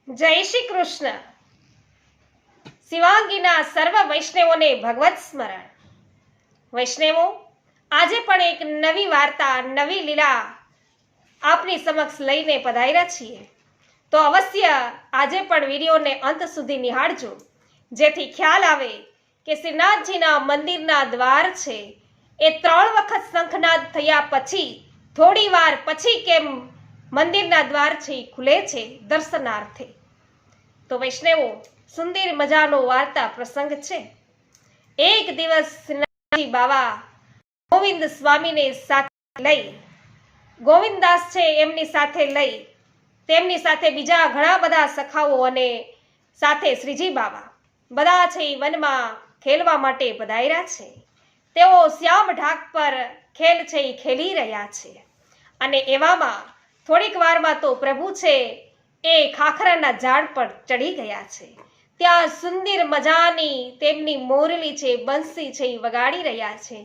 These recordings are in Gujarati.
જય શ્રી કૃષ્ણ. શિવાંગીના સર્વ વૈષ્ણવોને ભગવત સ્મરણ. વૈષ્ણવો, આજે પણ એક નવી વાર્તા, નવી લીલા આપની સમક્ષ લઈને પધાર્યા છીએ. તો અવશ્ય આજે પણ વિડીયોને અંત સુધી નિહાળજો, જેથી ખ્યાલ આવે કે શ્રીનાથજીના મંદિરના દ્વાર છે એ 3 વખત શંખનાદ થયા પછી થોડી વાર પછી કેમ મંદિરના દ્વાર છે ખુલે છે દર્શનાર્થે. તો વૈષ્ણવો, સુંદર મજાનો વાર્તા પ્રસંગ છે. એક દિવસ શ્રીનાથજી બાવા ગોવિંદ સ્વામીને સાથે લઈ, ગોવિંદાસ છે એમની સાથે લઈ, તેમની સાથે બીજા ઘણા બધા સખાઓ અને સાથે શ્રીજી બાવા બધા છે એ વનમાં ખેલવા માટે પધાર્યા છે. તેઓ શ્યામ ઢાક પર ખેલ છે એ ખેલી રહ્યા છે. અને એવામાં થોડીક વારમાં તો પ્રભુ છે એ ખાખરાના ઝાડ પર ચડી ગયા છે. ત્યાં સુંદર મજાની તેમની મોરલી છે, બંસી છે એ વગાડી રહ્યા છે,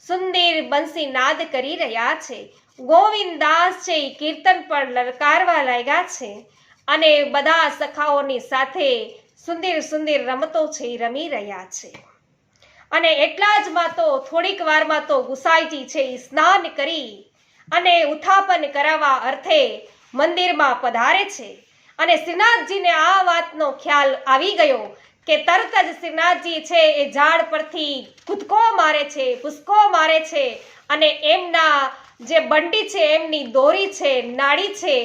સુંદર બંસી નાદ કરી રહ્યા છે. ગોવિંદાસ છે એ કીર્તન પર લલકારવા લાગ્યા છે અને બધા સખાઓની સાથે સુંદર સુંદર રમતો છે એ રમી રહ્યા છે. અને એટલા જ માં તો થોડીક વારમાં તો ગુસાઈજી છે એ સ્નાન કરી અને ઉત્થાપન કરાવવા અર્થે મંદિરમાં પધારે છે. અને શ્રીનાથજીને આ વાતનો ખ્યાલ આવી ગયો કે તરત જ શ્રીનાથજી છે એ ઝાડ પરથી કૂદકો મારે છે, પુસકો મારે છે અને એમના જે બંડી છે, એમની દોરી છે, નાડી છે,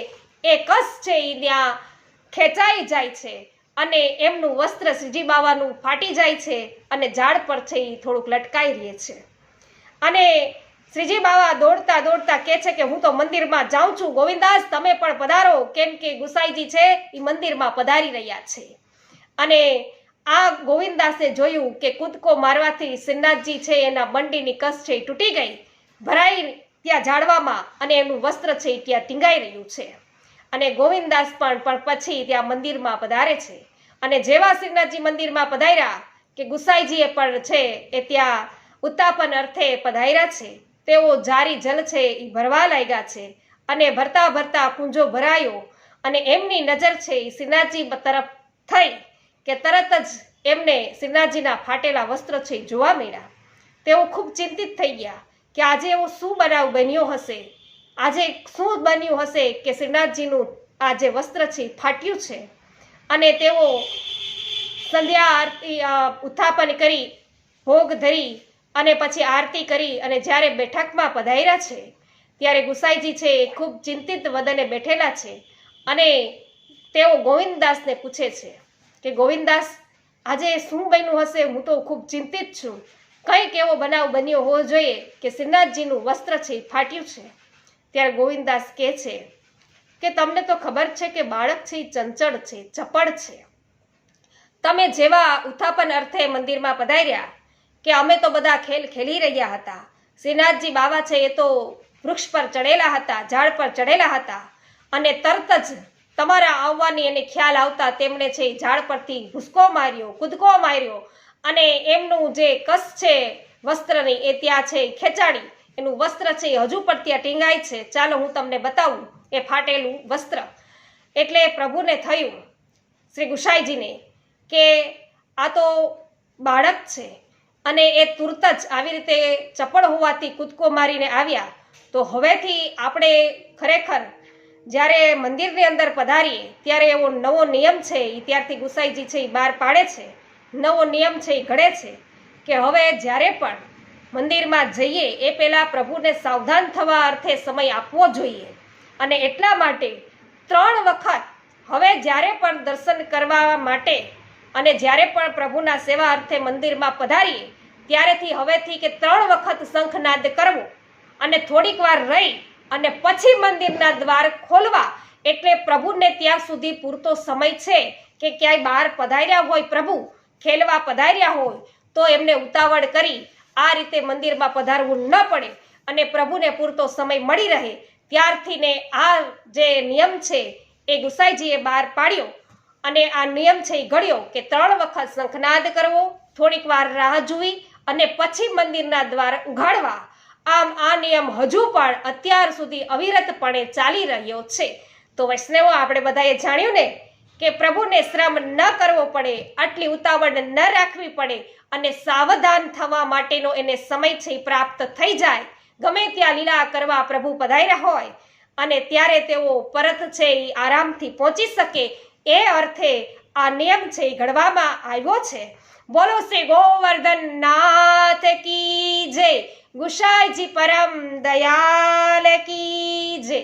એ કસ છે એ ત્યાં ખેંચાઈ જાય છે અને એમનું વસ્ત્ર શ્રીજી બાવાનું ફાટી જાય છે અને ઝાડ પર છે એ થોડુંક લટકાઈ રહે છે. અને શ્રીજી બાવા દોડતા દોડતા કહે છે કે હું તો મંદિરમાં જાઉં છું, ગોવિંદાસ તમે પણ પધારો, કેમ કે ગુસાઈજી છે એ મંદિરમાં પધારી રહ્યા છે. અને આ ગોવિંદાસે જોયું કે કૂદકો મારવાથી શ્રીનાથજી છે એના બંડીની કસ છે એ તૂટી ગઈ, ભરાઈ ત્યાં ઝાડવામાં અને એનું વસ્ત્ર છે એ ત્યાં ટીંગાઈ રહ્યું છે. અને ગોવિંદાસ પણ પછી ત્યાં મંદિરમાં પધારે છે. અને જેવા શ્રીનાથજી મંદિરમાં પધાર્યા કે ગુસાઈજીએ પણ છે એ ત્યાં ઉત્તાપન અર્થે પધાર્યા છે. તેઓ જારી જલ છે એ ભરવા લાગ્યા છે અને ભરતા ભરતા કુંજો ભરાયો અને એમની નજર છે એ શ્રીનાથજી તરફ થઈ કે તરત જ એમને શ્રીનાથજીના ફાટેલા વસ્ત્ર છે એ જોવા મળ્યા. તેઓ ખૂબ ચિંતિત થઈ ગયા કે આજે એવો શું બનાવ બન્યો હશે, આજે શું બન્યું હશે કે શ્રીનાથજીનું આ જે વસ્ત્ર છે ફાટ્યું છે. અને તેઓ સંધ્યા આરતી ઉત્થાપન કરી, ભોગ ધરી અને પછી આરતી કરી અને જ્યારે બેઠકમાં પધાર્યા છે ત્યારે ગુસાઈજી છે એ ખૂબ ચિંતિત વદને બેઠેલા છે. અને તેઓ ગોવિંદાસને પૂછે છે કે ગોવિંદાસ, આજે શું બન્યું હશે, હું તો ખૂબ ચિંતિત છું, કંઈક એવો બનાવ બન્યો હોવો જોઈએ કે શ્રીનાથજીનું વસ્ત્ર છે એ ફાટ્યું છે. ત્યારે ગોવિંદાસ કહે છે કે તમને તો ખબર છે કે બાળક છે એ ચંચળ છે, ચપળ છે. તમે જેવા ઉત્થાપન અર્થે મંદિરમાં પધાર્યા કે અમે તો બધા ખેલ ખેલી રહ્યા હતા, શ્રીનાથજી બાવા છે એ તો વૃક્ષ પર ચડેલા હતા, ઝાડ પર ચડેલા હતા અને તરત જ તમારા આવવાની એને ખ્યાલ આવતા તેમણે છે ઝાડ પરથી ભૂસકો માર્યો, કૂદકો માર્યો અને એમનું જે કસ છે વસ્ત્રની એ ત્યાં છે ખેંચાડી, એનું વસ્ત્ર છે એ હજુ પણ ત્યાં ટીંગાય છે. ચાલો હું તમને બતાવું એ ફાટેલું વસ્ત્ર. એટલે પ્રભુને થયું, શ્રી ગુસાઈજીને, કે આ તો બાળક છે અને એ તુરત જ આવી રીતે ચપળ હોવાથી કૂદકો મારીને આવ્યા. તો હવેથી આપણે ખરેખર જ્યારે મંદિરની અંદર પધારીએ ત્યારે એવો નવો નિયમ છે એ ત્યારથી ગુસાઈજી છે એ બહાર પાડે છે, નવો નિયમ છે એ ઘડે છે કે હવે જ્યારે પણ મંદિરમાં જઈએ એ પહેલાં પ્રભુને સાવધાન થવા અર્થે સમય આપવો જોઈએ. અને એટલા માટે 3 વખત હવે જ્યારે પણ દર્શન કરવા માટે અને જ્યારે પણ પ્રભુના સેવા અર્થે મંદિરમાં પધારીએ ત્યારેથી હવેથી કે 3 વખત શંખનાદ કરવો અને થોડીક વાર રહી અને પછી મંદિરના દ્વાર ખોલવા. એટલે પ્રભુને ત્યાં સુધી પૂરતો સમય છે કે ક્યાંય બહાર પધાર્યા હોય, પ્રભુ ખેલવા પધાર્યા હોય તો એમને ઉતાવળ કરી આ રીતે મંદિરમાં પધારવું ન પડે અને પ્રભુને પૂરતો સમય મળી રહે. ત્યારથી ને આ જે નિયમ છે એ ગુસાઈજીએ બહાર પાડ્યો અને આ નિયમ છે એ ઘડ્યો કે 3 વખત શંખનાદ કરવો, થોડીક વાર રાહ જોવી અને પછી મંદિરના દ્વાર ઉઘાડવા. આમ આ નિયમ હજુ પણ અત્યાર સુધી અવિરતપણે ચાલી રહ્યો છે. તો વૈષ્ણવો, આપણે બધાએ જાણ્યું ને કે પ્રભુને શ્રમ ન કરવો પડે, આટલી ઉતાવળ ન રાખવી પડે અને સાવધાન થવા માટેનો એને સમય છે પ્રાપ્ત થઈ જાય. ગમે ત્યાં લીલા કરવા પ્રભુ પધાર્યા હોય અને ત્યારે તેઓ પરત છે એ આરામથી પહોંચી શકે, એ અર્થે આ નિયમ છે એ ઘડવામાં આવ્યો છે. બોલો શ્રી ગોવર્ધન નાથ કી જય, ગુસાઈજી પરમ દયાલ કી જય.